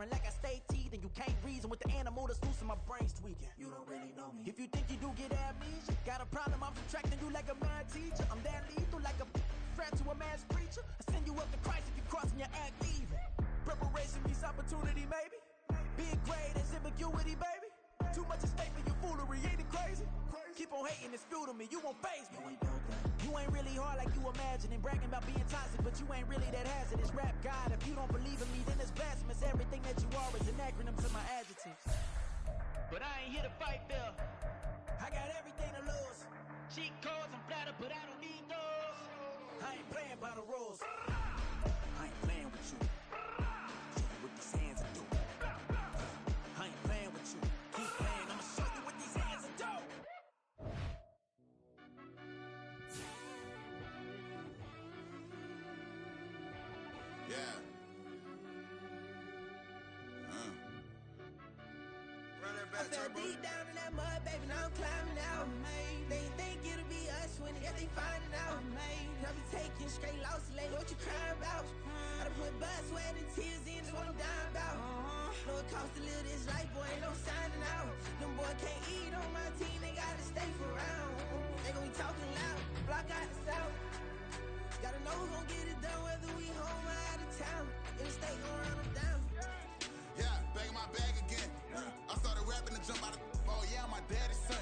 swerving like I stay teeth, and you can't reason with the animal that's loose in my brain's tweaking. You don't really know me. If you think you do get amnesia, got a problem, I'm subtracting you like a mad teacher. I'm that lethal like a threat to a mass preacher. I send you up to Christ if you crossing your act even. Preparation means opportunity, maybe. Big grade is ambiguity, baby. Too much at stake for your foolery, ain't it crazy? Keep on hating, it's fuel to me, you won't faze me. You ain't really hard like you imagine, and bragging about being toxic, but you ain't really that hazardous. Rap God, if you don't believe in me, then it's blasphemous. Everything that you are is an acronym to my adjectives. But I ain't here to fight Bill. I got everything to lose. Cheat codes, I'm flattered, but I don't need those. I ain't playing by the rules. I ain't playing with you. Show you what these hands are doing. I ain't playing with you. Keep playing, I'ma show you what these hands are doing. Yeah. Run that back, I fell deep down in that mud, baby, now I'm climbing out. They think it'll be us when yet they finding out. I be taking straight losses, lady, what you crying about? I done put blood, sweat, and tears in, that's what I'm dying about. Know it costs to live this life, boy, ain't no signing out. Them boy can't eat on my team, they gotta stay for round. They gon' be talking loud, block out the south. Gotta know who gon' get it done, whether we home or out of town. In the state gon' run them down. Yeah, back in my bag again. I started rapping to jump out of oh yeah, my daddy's son.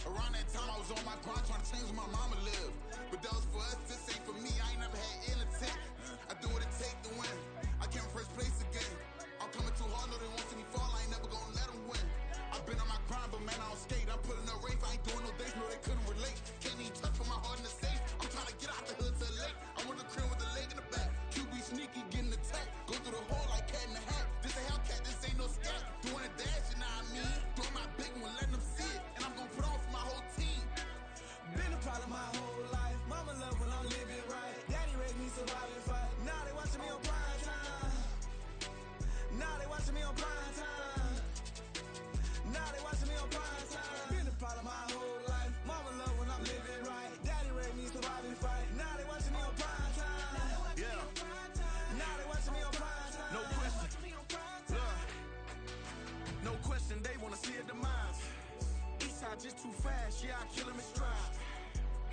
Around that time I was on my grind trying to change where my mama lived. But that was for us, this ain't for me. I ain't never had ill intent. I do what it take to win. I came first place again. I'm coming too hard, no they won't see me fall. I ain't never gonna let them win. I've been on my grind, but man I don't skate. I'm putting up race, I ain't doing no days, no they couldn't relate. Can't even touch for my heart in the safe. I'm trying to get out the hood to the lake. I want the crib with the leg in the back. QB sneaky, getting attacked. Go through the hole like cat in the hat. This a Hellcat, this ain't no scat. Doing a dash, you know what I mean? Doing my big one, letting them see it. And I'm gonna put on for my whole team. Been a problem my whole life. Mama love when I'm living right. Daddy raised me surviving fight. Now they watching me on prime time. Now they watching me on prime time. Now they watching me on prime time. Been a problem my whole life. Mama love when I'm living right. Daddy raised me surviving fight. Now they watching me on prime time. Yeah. Now they watching me on prime time. No question. Look. No question, they wanna see a demise. Eastside just too fast, yeah, I kill him in stride.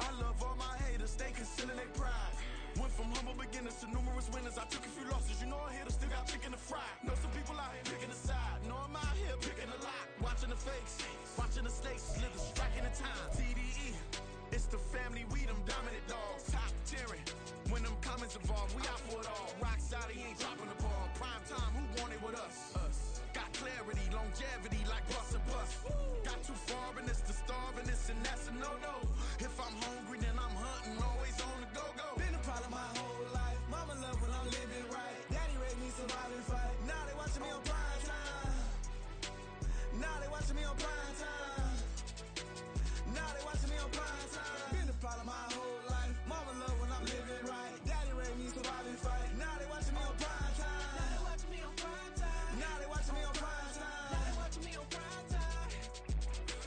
I love all my haters, they concealing their pride. Went from humble beginners to numerous winners. I took a few losses, you know a hitter still got chicken to fry. Know some people out here picking a side. Know I'm out here picking a lot. Watching the fakes, watching the snakes slither, striking the time. TDE, it's the family, we them dominant dogs. Top tiering, when them comments involved, we out for it all. Rock side, he ain't dropping the ball. Prime time, who want it with us? Us. Got clarity, longevity like bus and bus. Got too far in this to starve in this, and that's a no-no. If I'm hungry, then I'm hunting, always on the go-go. Been a problem my whole life. Mama love when I'm living right. Daddy raised me surviving fight. Now they watching me on prime time. Now they watching me on prime time. Now they watching me on prime time. Been a problem my whole life. Mama love when I'm living right. Daddy raised me surviving fight. Now they watching me on prime time. Now they watching me on prime time. Now they watching me on prime time. Now they watching me on prime time.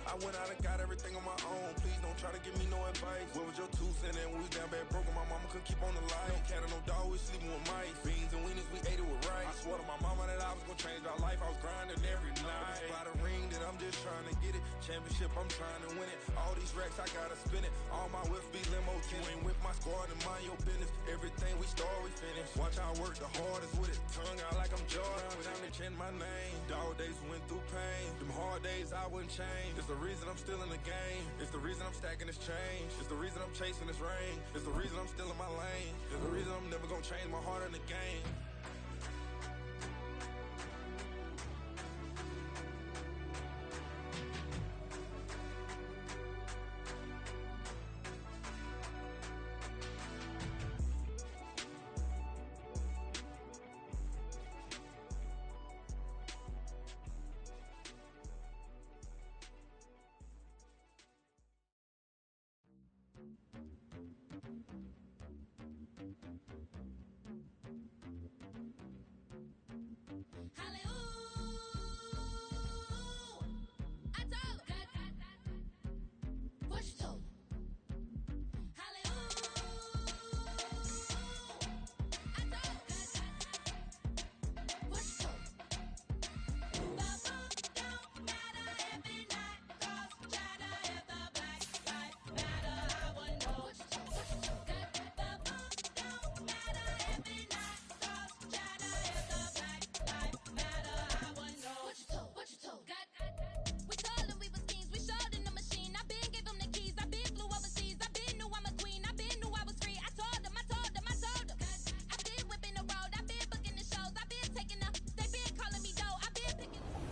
I went out and got everything on my own. Please don't try to give me no advice. What was your 2 cents? And we was down bad broke and my mama couldn't keep on the light. No cat or no dog, we sleeping with mice. Beans and weenies, we ate it with rice. I swore to my mama that I was gonna change our life. I was grinding every night. By the ring that I'm just trying to get it. Championship, I'm trying to win it. All these racks, I gotta spin it. All my whips be limo. You ain't with my squad and mind your business. Everything we start, we finish. Watch I work the hardest with it. Tongue out like I'm Jordan. Without me chanting my name. Dog days went through pain. Them hard days I wouldn't change. It's the reason I'm still in the game. It's the reason I'm stacking this change. It's the reason I'm chasing this rain. It's the reason I'm still in my lane. It's the reason I'm never gonna change my heart in the game.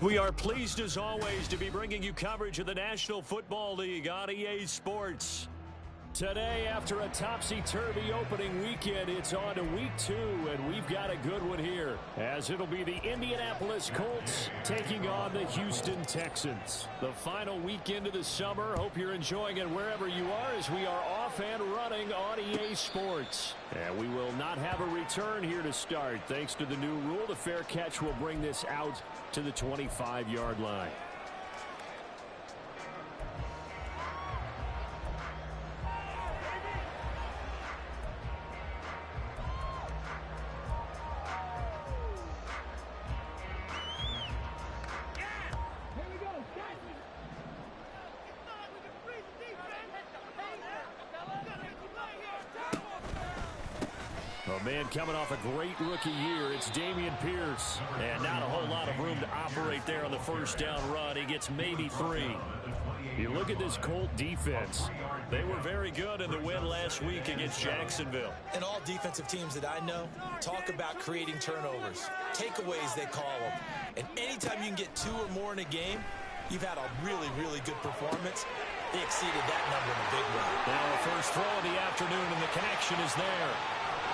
We are pleased as always to be bringing you coverage of the National Football League on EA Sports. Today, after a topsy-turvy opening weekend, it's on to week 2, and we've got a good one here, as it'll be the Indianapolis Colts taking on the Houston Texans. The final weekend of the summer. Hope you're enjoying it wherever you are, as we are off and running on EA Sports. And we will not have a return here to start. Thanks to the new rule, the fair catch will bring this out to the 25-yard line. A man coming off a great rookie year, it's Dameon Pierce. And not a whole lot of room to operate there on the first down run. He gets maybe 3. You look at this Colt defense. They were very good in the win last week against Jacksonville. And all defensive teams that I know talk about creating turnovers. Takeaways, they call them. And anytime you can get 2 or more in a game, you've had a really, really good performance. They exceeded that number in a big way. Now a first throw of the afternoon, and the connection is there.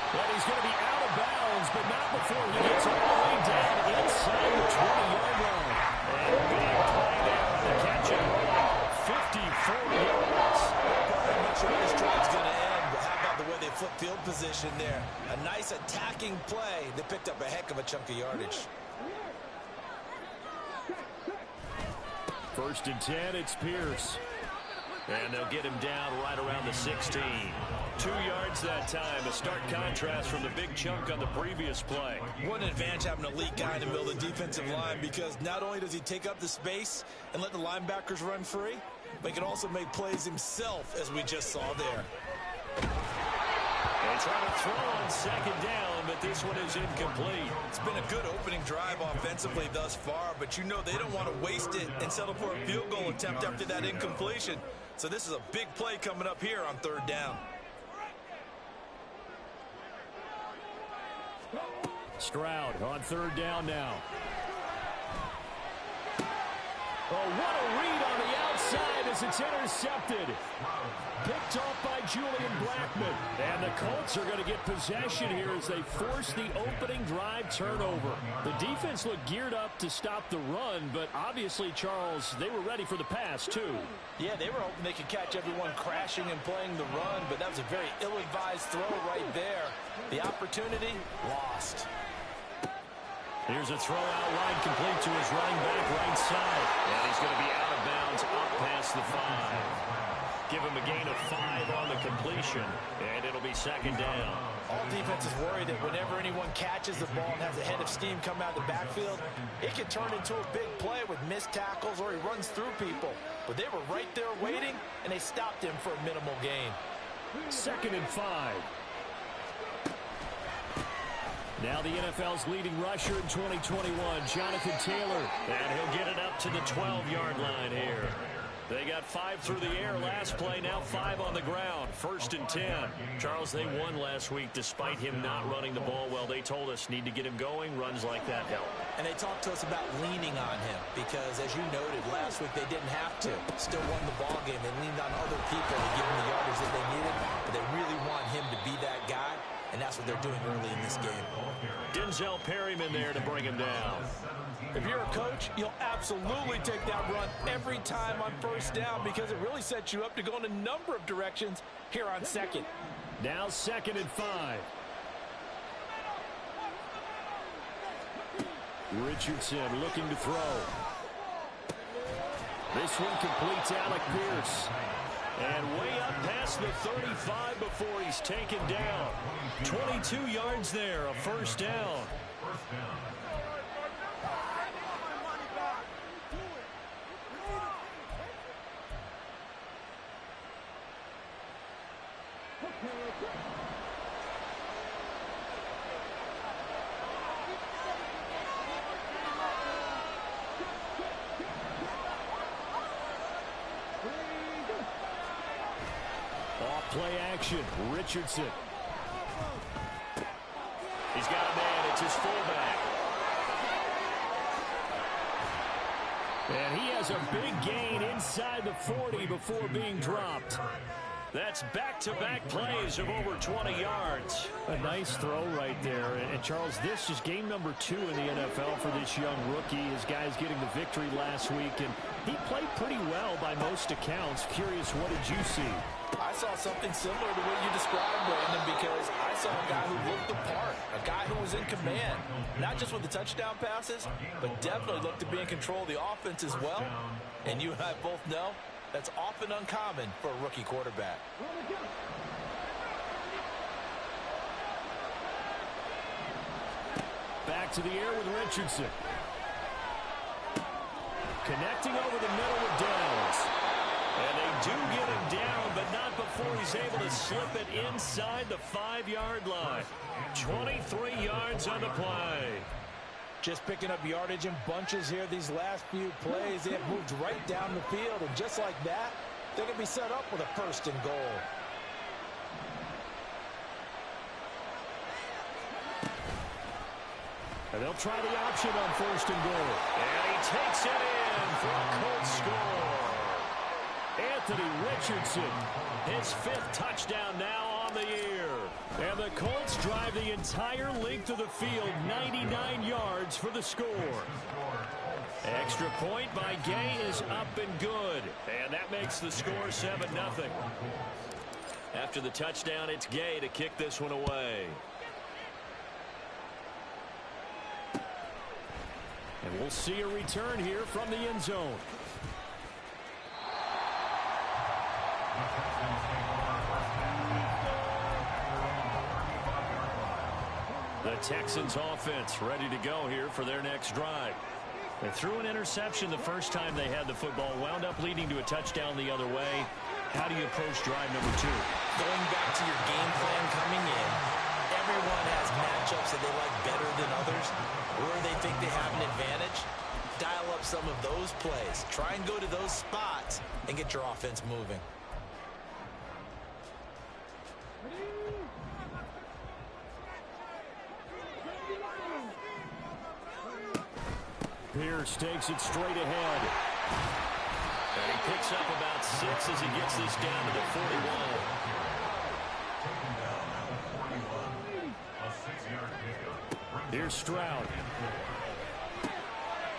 But he's going to be out of bounds, but not before he gets all the way down inside the 20-yard line. And big play there on the catch and run. 54 yards. I'm not sure how this drive's going to end, but how about the way they flip field position there? A nice attacking play. They picked up a heck of a chunk of yardage. First and 10, it's Pierce. And they'll get him down right around the 16. 2 yards that time, a stark contrast from the big chunk on the previous play. What an advantage having an elite guy in the middle of the defensive line, because not only does he take up the space and let the linebackers run free, but he can also make plays himself, as we just saw there. They try to throw on second down, but this one is incomplete. It's been a good opening drive offensively thus far, but you know they don't want to waste it and settle for a field goal attempt after that incompletion. So this is a big play coming up here on third down. Stroud on third down now. Oh, what a read on the outside as it's intercepted. Picked off by Julian Blackmon. And the Colts are going to get possession here as they force the opening drive turnover. The defense looked geared up to stop the run, but obviously, Charles, they were ready for the pass, too. Yeah, they were hoping they could catch everyone crashing and playing the run, but that was a very ill-advised throw right there. The opportunity, lost. Here's a throw out line complete to his running back right side. And he's going to be out of bounds up past the 5. Give him a gain of 5 on the completion, and it'll be second down. All defenses worry that whenever anyone catches the ball and has a head of steam come out of the backfield, it can turn into a big play with missed tackles or he runs through people. But they were right there waiting, and they stopped him for a minimal gain. Second and 5. Now the NFL's leading rusher in 2021, Jonathan Taylor. And he'll get it up to the 12-yard line here. They got 5 through the air last play, now 5 on the ground. First and 10. Charles, they won last week despite him not running the ball well. They told us need to get him going. Runs like that help. And they talked to us about leaning on him because, as you noted, last week they didn't have to. Still won the ball game. They leaned on other people to give them the yardage that they needed, but they really want him to be that guy, and that's what they're doing early in this game. Denzel Perryman there to bring him down. If you're a coach, you'll absolutely take that run every time on first down because it really sets you up to go in a number of directions here on second. Now second and 5. Richardson looking to throw. This one completes Alec Pierce. And way up past the 35 before he's taken down. 22 yards there, a first down. Play action, Richardson. He's got a man, it's his fullback. has a big gain inside the 40 before being dropped. That's back-to-back plays of over 20 yards. A nice throw right there. And Charles, this is game number 2 in the NFL for this young rookie. His guys getting the victory last week, and he played pretty well by most accounts. Curious, what did you see? I saw something similar to what you described, Brandon, because I saw a guy who looked the part, a guy who was in command, not just with the touchdown passes, but definitely looked to be in control of the offense as well. And you and I both know that's often uncommon for a rookie quarterback. Back to the air with Richardson. Connecting over the middle with Downs. And they do get him down, but not before he's able to slip it inside the 5-yard line. 23 yards on the play. Just picking up yardage in bunches here these last few plays. They have moved right down the field, and just like that, they can be set up with a 1st and goal. And they'll try the option on 1st and goal. And he takes it in for a Colts score. Anthony Richardson, his 5th touchdown now on the year. And the Colts drive the entire length of the field, 99 yards for the score. Extra point by Gay is up and good. And that makes the score 7-0. After the touchdown, it's Gay to kick this one away. And we'll see a return here from the end zone. The Texans offense ready to go here for their next drive. They threw an interception the first time they had the football, wound up leading to a touchdown the other way. How do you approach drive number 2? Going back to your game plan coming in, everyone has matchups that they like better than others, where they think they have an advantage. Dial up some of those plays. Try and go to those spots and get your offense moving. Pierce takes it straight ahead. And he picks up about 6 as he gets this down to the 41. Here's Stroud.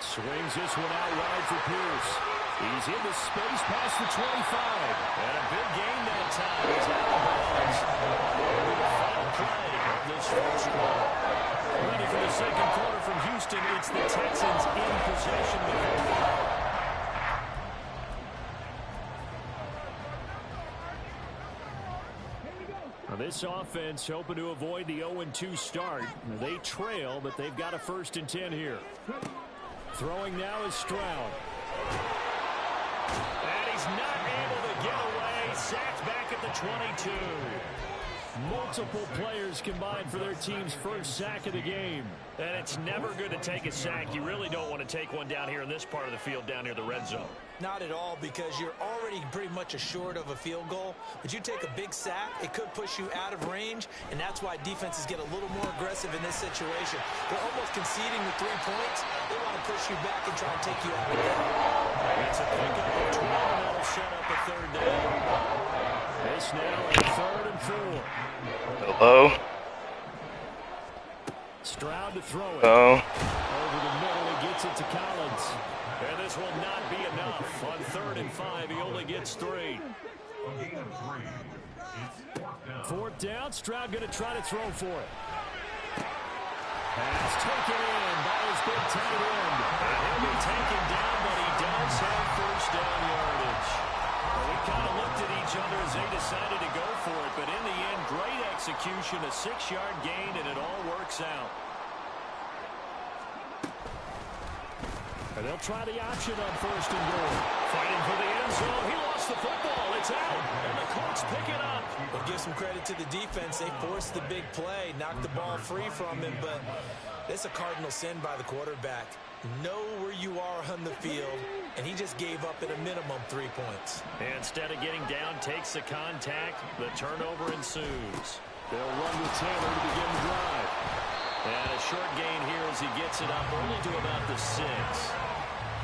Swings this one out wide for Pierce. He's into space past the 25. And a big gain that time. He's out of bounds. That'll be the final play of this first quarter. Ready for the second quarter from Houston. It's the Texans in possession of the football. Now this offense hoping to avoid the 0-2 start. They trail, but they've got a 1st and 10 here. Throwing now is Stroud. And he's not able to get away. Sacked back at the 22. Multiple players combined for their team's first sack of the game. And it's never good to take a sack. You really don't want to take one down here in this part of the field, down near the red zone. Not at all, because you're already pretty much assured of a field goal. But you take a big sack, it could push you out of range, and that's why defenses get a little more aggressive in this situation. They're almost conceding the 3 points. They want to push you back and try and take you out of there. That's a pickup of 12, and that'll set up a 3rd down. This now a 3rd and 4. Hello. Stroud to throw it. Oh. Over the middle, he gets it to Collins. And this will not be enough. On 3rd and 5, he only gets 3. 4th down, Stroud going to try to throw for it. Pass taken in by his big tight end. And he'll be taken down, but he does have 1st down yardage. Well, we kind of looked at each other as they decided to go for it, but in the end, great execution, a 6-yard gain, and it all works out. And they'll try the option on 1st and goal. Fighting for the end zone. He lost the football. It's out. And the Colts pick it up. We'll give some credit to the defense. They forced the big play, knocked the ball free from him, but it's a cardinal sin by the quarterback. Know where you are on the field, and he just gave up at a minimum 3 points. And instead of getting down, takes the contact. The turnover ensues. They'll run with Taylor to begin the drive. And a short gain here as he gets it up only to about the 6.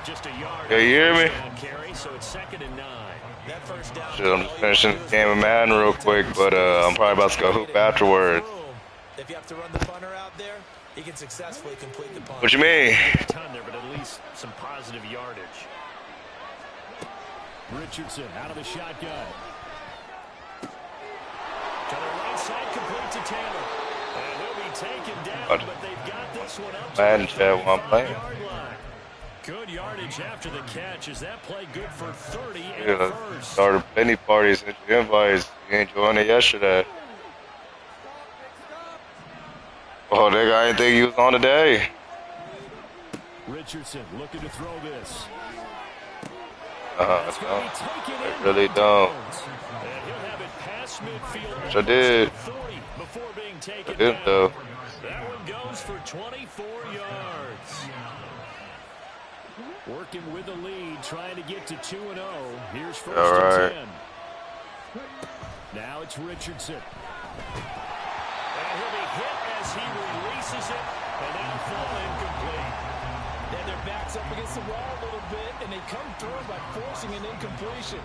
Just a yard. You hear me? Carry, so it's 2nd and 9. That first down. Shit, I'm just finishing the game of Madden real quick, but I'm probably about to go hoop afterwards. If you have to run the punter out there, he can successfully complete the punt. What you mean? A ton there, but at least some positive yardage. Richardson out of the shotgun. To the right side, complete to Taylor. And he'll be taken down, but they've got this one up to Madden the chat while I'm playing. 35-yard line. Good yardage after the catch. Is that play good for 30 and Yeah, first? started plenty parties and invites. You ain't joined it yesterday. Oh, that guy didn't think he was on today. Richardson looking to throw this. I really don't. Which I did. I did though. That one goes for 24 yards. Working with the lead, trying to get to 2-0. Here's first and 10. Now it's Richardson. And he'll be hit as he releases it, and that'll fall incomplete. And their backs up against the wall a little bit, and they come through by forcing an incompletion.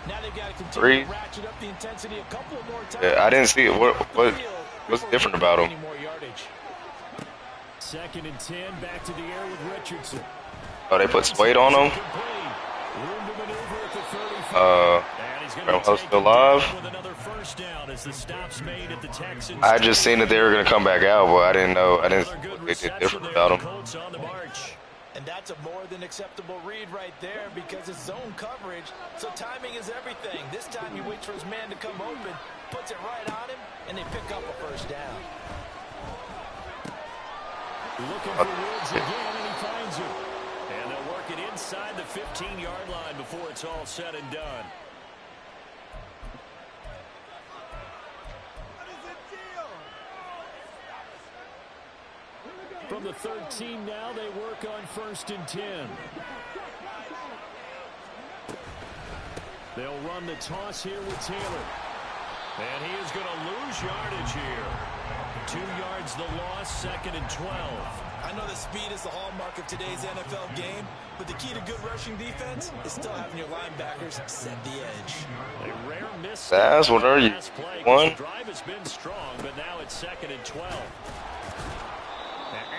Now they've got to continue to ratchet up the intensity a couple of more times. Yeah, I didn't see it. What's different about him? 2nd and 10, back to the air with Richardson. Oh, they put Slade on him? Still alive? I just seen that they were going to come back out, but I didn't know. I didn't see what they did different about him. And that's a more than acceptable read right there because it's zone coverage, so timing is everything. This time he waits for his man to come open, puts it right on him, and they pick up a first down. Looking for Woods again, and he finds him. And they'll work it inside the 15-yard line before it's all said and done. From the 13 now, they work on 1st and 10. They'll run the toss here with Taylor. And he is going to lose yardage here. 2 yards the loss, 2nd and 12. I know that speed is the hallmark of today's NFL game, but the key to good rushing defense is still having your linebackers set the edge. A rare miss. That's what are you? One. The drive has been strong, but now it's 2nd and 12.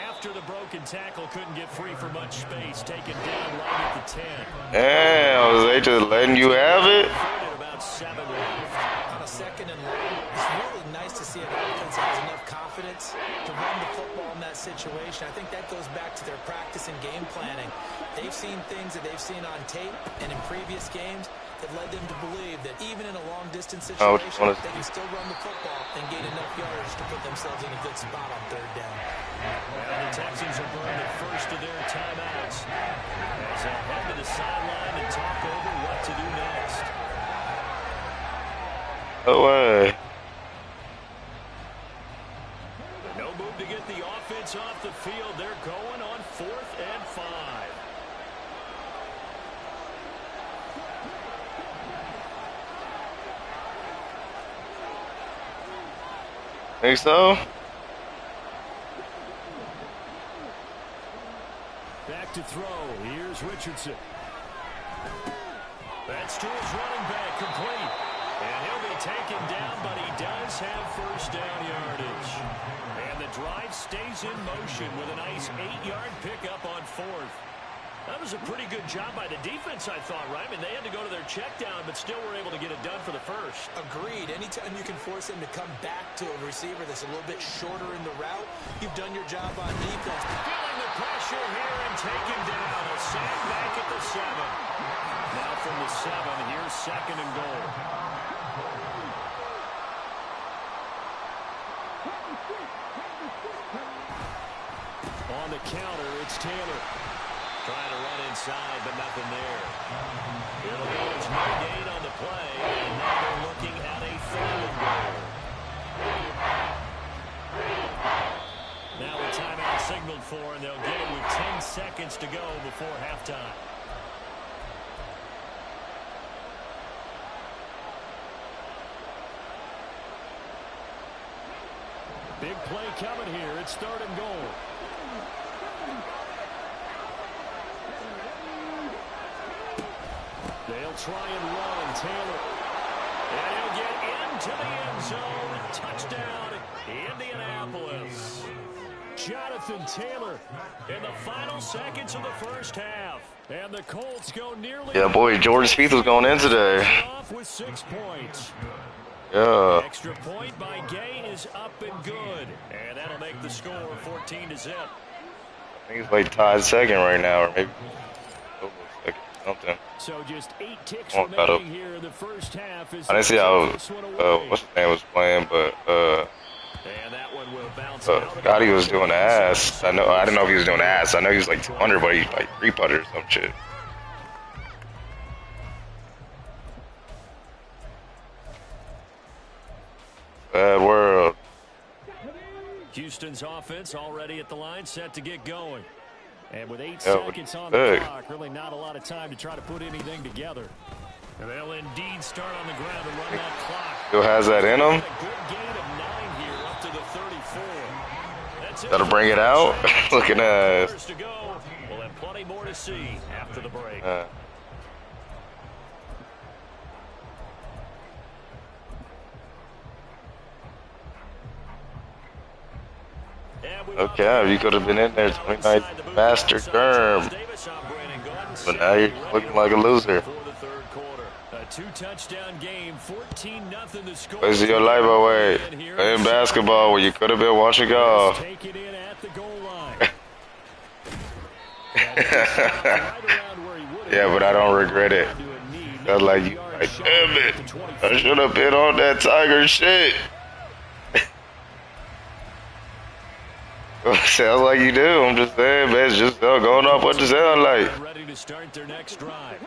After the broken tackle, couldn't get free for much space, taken down right at the 10. Damn, was they just letting you have it? About 7 left. On a 2nd and long, it's really nice to see an offense that has enough confidence to run the football in that situation. I think that goes back to their practice and game planning. They've seen things that they've seen on tape and in previous games that led them to believe that even in a long-distance situation, they can still run the football and gain enough yards to put themselves in a good spot on 3rd down. Well, the Texans are burned the first of their timeouts as they'll head to the sideline and talk over what to do next. No way. No move to get the offense off the field. They're going on 4th and 5. Think so? Back to throw. Here's Richardson. That's to his running back, complete. And he'll be taken down, but he does have first down yardage. And the drive stays in motion with a nice 8-yard pickup on 4th. That was a pretty good job by the defense, I thought, right? I mean, they had to go to their check down, but still were able to get it done for the first. Agreed. Anytime you can force them to come back to a receiver that's a little bit shorter in the route, you've done your job on defense. Feeling the pressure here and taken down. A sack back at the 7. Now from the 7, here's 2nd and goal. On the counter, it's Taylor. Trying to run inside, but nothing there. It'll go as no gain on the play, and now they're looking at a 3rd and goal. Now a timeout signaled for, and they'll get it with 10 seconds to go before halftime. Big play coming here. It's 3rd and goal. try and run. Taylor. And he'll get into the end zone. Touchdown, Indianapolis. Jonathan Taylor in the final seconds of the first half. And the Colts go nearly... Yeah, boy, Jordan Spieth was going in today. Off with 6 points. Yeah. Extra point by Gay is up and good. And that'll make the score 14-0. I think he's like tied second right now, or maybe second, something. So just 8 ticks remaining here in the first half. I didn't see how what's his name was playing, but and that one will bounce God, he was doing ass. I didn't know if he was doing ass. I know he was like 200, but he like 3-putter or some shit. Bad world. Houston's offense already at the line, set to get going. And with 8 seconds on the clock, really not a lot of time to try to put anything together. And they'll indeed start on the ground to run that clock. Still has that in him. A good gain of 9 here up to the 34. That's it. Gotta bring it out. Looking at. To go. We'll have plenty more to see after the break. Okay, you could have been in there 29 Master Germ. But now you're looking like a loser. A 2-touchdown game, 14-0 the score. Where's your life away? Playing basketball where you could have been watching golf. Take it in at the goal line. Yeah, but I don't regret it. I was like, damn it. I should have been on that Tiger shit. Sounds like you do. I'm just saying, man. It's just going off what it sounds like. Ready to start their next drive.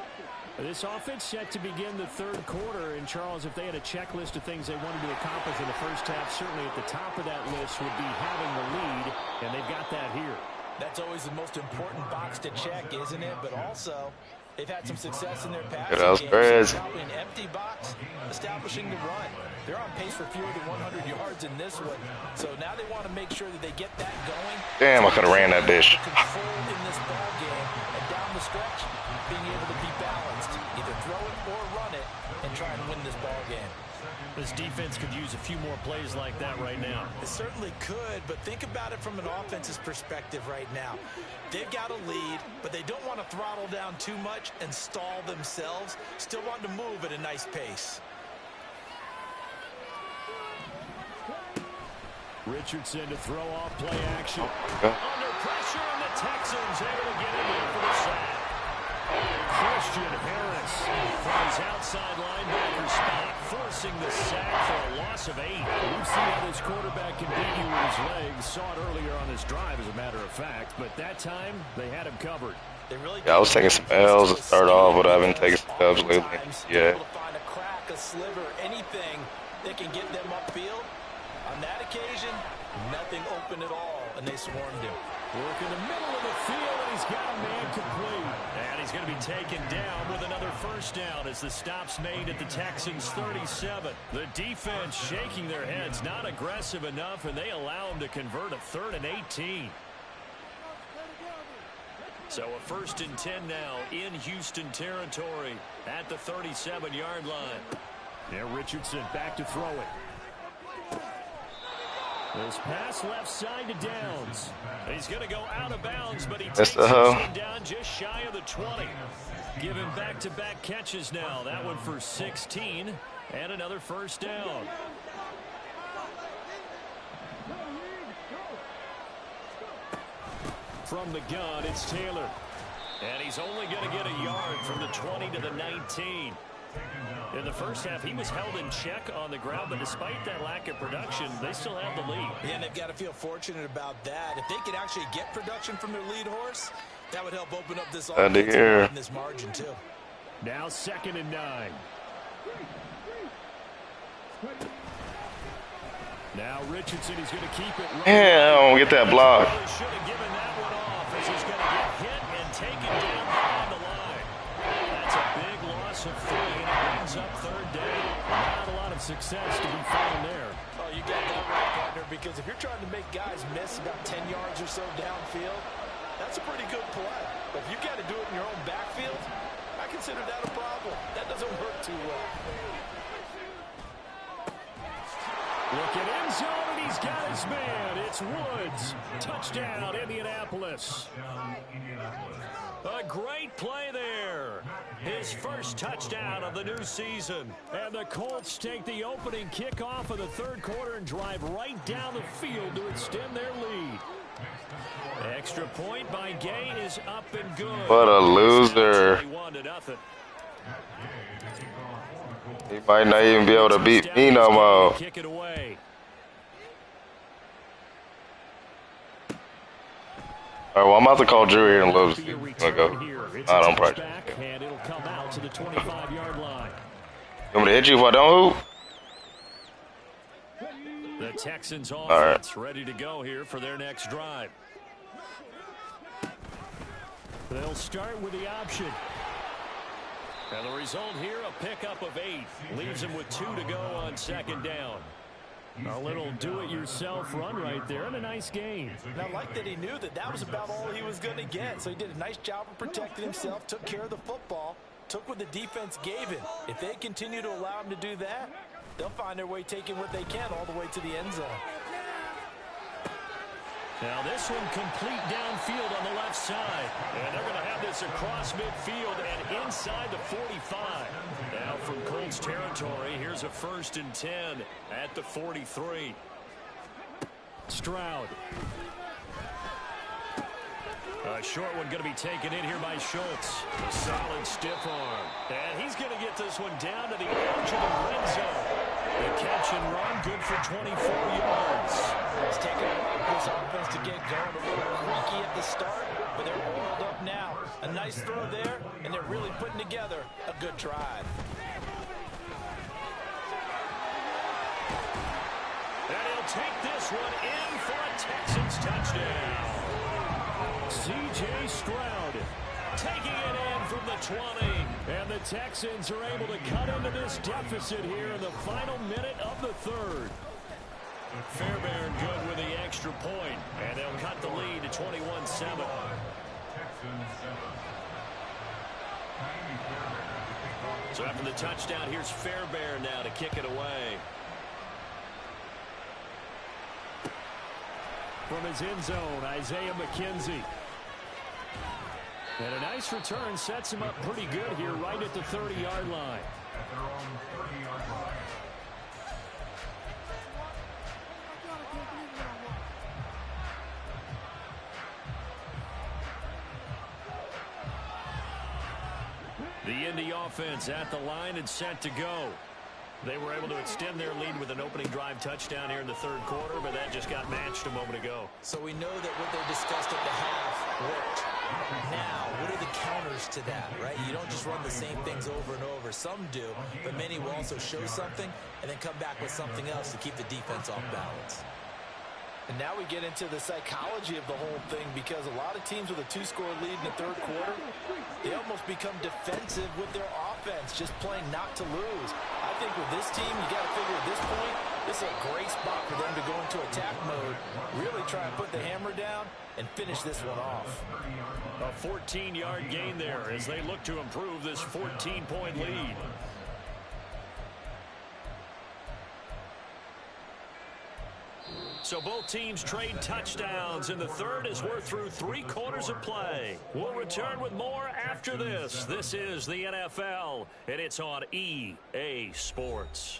This offense set to begin the third quarter. And, Charles, if they had a checklist of things they wanted to accomplish in the first half, certainly at the top of that list would be having the lead, and they've got that here. That's always the most important box to check, isn't it? But also, they've had some success in their passing games. So probably an empty box, establishing the run. They're on pace for fewer than 100 yards in this one. So now they want to make sure that they get that going. Damn, I could have ran that bitch. Control in this ball game, and down the stretch, being able to be balanced, either throw it or run it, and try and win this ball game. This defense could use a few more plays like that right now. It certainly could, but think about it from an offense's perspective right now. They've got a lead, but they don't want to throttle down too much and stall themselves. Still want to move at a nice pace. Richardson to throw off play action. Under pressure, and the Texans able to get in there for the sack. Christian Harris from his outside linebacker spot, forcing the sack for a loss of 8. We've seen how this quarterback can beat you with his legs. Saw it earlier on this drive, as a matter of fact, but that time they had him covered. Yeah, I was taking some L's to start off, but I've been taking some dubs lately. Yeah. Find a crack, a sliver, anything that can get them upfield. On that occasion, nothing open at all, and they swarmed him. Work in the middle of the field, and he's got a man complete. And he's going to be taken down with another first down as the stop's made at the Texans' 37. The defense shaking their heads, not aggressive enough, and they allow him to convert a 3rd and 18. So a 1st and 10 now in Houston territory at the 37-yard line. Now Richardson back to throw it. This pass left side to Downs. He's going to go out of bounds, but he takes it down just shy of the 20. Give him back-to-back catches now. That one for 16 and another first down. From the gun, it's Taylor. And he's only going to get a yard from the 20 to the 19. In the first half, he was held in check on the ground, but despite that lack of production, they still have the lead. Yeah, and they've got to feel fortunate about that. If they could actually get production from their lead horse, that would help open up this offense in this margin, too. Now 2nd and 9. Now Richardson is going to keep it. Yeah, I don't get that block. Should have given that one off as he's going to get hit and taken down on the line. That's a big loss of 3, and it brings up 3rd down. Not a lot of success to be found there. Oh, you got that right, partner, because if you're trying to make guys miss about 10 yards or so downfield, that's a pretty good play. But if you got to do it in your own backfield, I consider that a problem. That doesn't work too well. Look at end zone, and he's got his man. It's Woods. Touchdown, Indianapolis. A great play there. His first touchdown of the new season. And the Colts take the opening kickoff of the third quarter and drive right down the field to extend their lead. Extra point by Gay is up and good. What a loser. He might not even be able to beat me no more. Kick it away. All right, well, I'm about to call Drew here in a little bit. Go. I don't practice. And it'll come out to the 25-yard line. You want me to hit you if I don't hoop? The Texans offense ready to go here for their next drive. They'll start with the option. And the result here, a pickup of 8. Leaves him with 2 to go on second down. A little do-it-yourself run right there, and a nice game. And I like that he knew that that was about all he was going to get. So he did a nice job of protecting himself, took care of the football, took what the defense gave him. If they continue to allow him to do that, they'll find their way taking what they can all the way to the end zone. Now this one complete downfield on the left side. And they're going to have this across midfield and inside the 45. Now from Colts territory, here's a 1st and 10 at the 43. Stroud. A short one going to be taken in here by Schultz. A solid stiff arm. And he's going to get this one down to the edge of the red zone. The catch and run, good for 24 yards. It's taken this offense to get going a little creaky at the start, but they're oiled up now. A nice throw there, and they're really putting together a good drive. And he'll take this one in for a Texans touchdown. C.J. Stroud taking it in from the 20. And the Texans are able to cut into this deficit here in the final minute of the third. Fairbairn good with the extra point. And they'll cut the lead to 21-7. So after the touchdown, here's Fairbairn now to kick it away. From his end zone, Isaiah McKenzie. And a nice return sets him up pretty good here right at the 30-yard line. The Indy offense at the line and set to go. They were able to extend their lead with an opening drive touchdown here in the third quarter, but that just got matched a moment ago. So we know that what they discussed at the half worked. Now, what are the counters to that, right? You don't just run the same things over and over. Some do, but many will also show something and then come back with something else to keep the defense off balance. And now we get into the psychology of the whole thing, because a lot of teams with a 2-score lead in the third quarter, they almost become defensive with their offense, just playing not to lose. I think with this team, you got to figure at this point, this is a great spot for them to go into attack mode, really try and put the hammer down and finish this one off. A 14-yard gain there as they look to improve this 14-point lead. So both teams trade touchdowns in the third as we're through 3 quarters of play. We'll return with more after this. This is the NFL, and it's on EA Sports.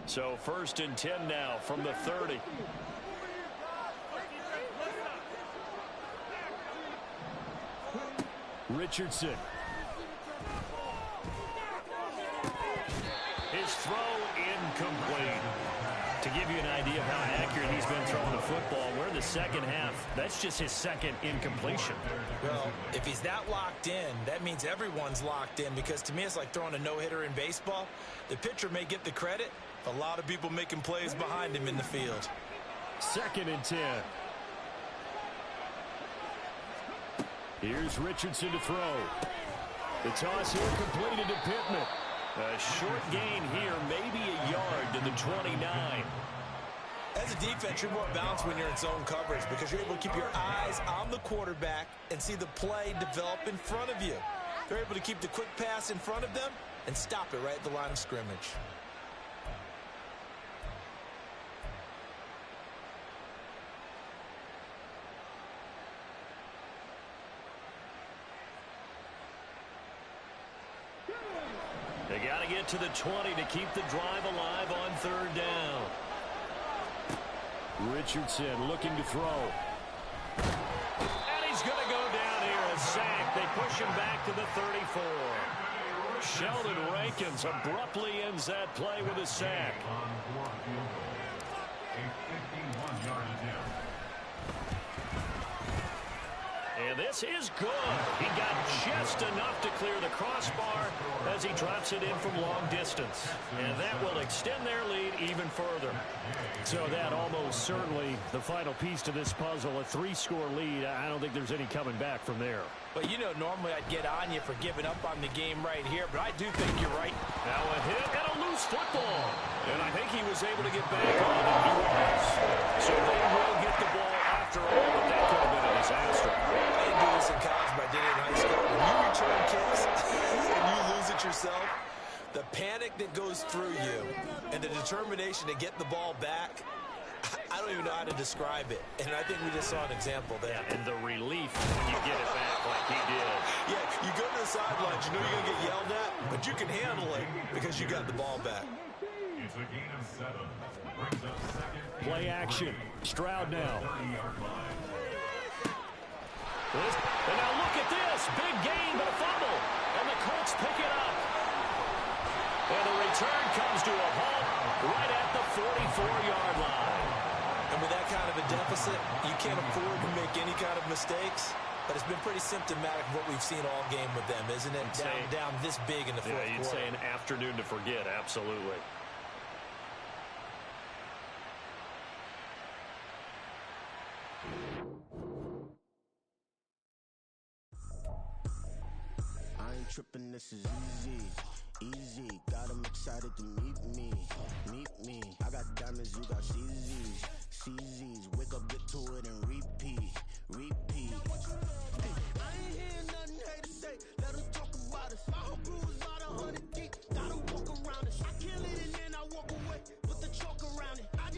So 1st and 10 now from the 30. Richardson. His throw incomplete. To give you an idea of how accurate he's been throwing the football, we're in the second half. That's just his second incompletion. Well, if he's that locked in, that means everyone's locked in, because to me it's like throwing a no-hitter in baseball. The pitcher may get the credit, a lot of people making plays behind him in the field. 2nd and 10. Here's Richardson to throw. The toss here completed to Pittman. A short gain here, maybe a yard to the 29. As a defense, you're more balanced when you're in zone coverage because you're able to keep your eyes on the quarterback and see the play develop in front of you. They're able to keep the quick pass in front of them and stop it right at the line of scrimmage. They got to get to the 20 to keep the drive alive on 3rd down. Richardson looking to throw. And he's going to go down here, a sack. They push him back to the 34. Sheldon Rankins abruptly ends that play with a sack. And this is good. He got just enough to clear the crossbar as he drops it in from long distance. And that will extend their lead even further. So that almost certainly the final piece to this puzzle, a 3-score lead. I don't think there's any coming back from there. But, you know, normally I'd get on you for giving up on the game right here, but I do think you're right. Now a hit and a loose football. And I think he was able to get back on it. He was. So they will get the ball after all, but that could have been a disaster. I didn't do this in college, but I did it in high school. When you return kicks and you lose it yourself, the panic that goes through you and the determination to get the ball back, I don't even know how to describe it. And I think we just saw an example there. Yeah, and the relief when you get it back like he did. Yeah, you go to the sidelines, you know you're going to get yelled at, but you can handle it because you got the ball back. It's a gain of 7. Brings up second. Play action. Stroud now. And now look at this. Big gain, but a fumble. And the Colts pick it up. And the return comes to a halt right at the 44-yard line. And with that kind of a deficit, you can't afford to make any kind of mistakes. But it's been pretty symptomatic of what we've seen all game with them, isn't it? Down this big in the fourth quarter. Yeah, you'd say an afternoon to forget, absolutely. I ain't tripping, this is easy. Got 'em excited to meet me. I got diamonds, you got CZs. Wake up, get to it, and repeat.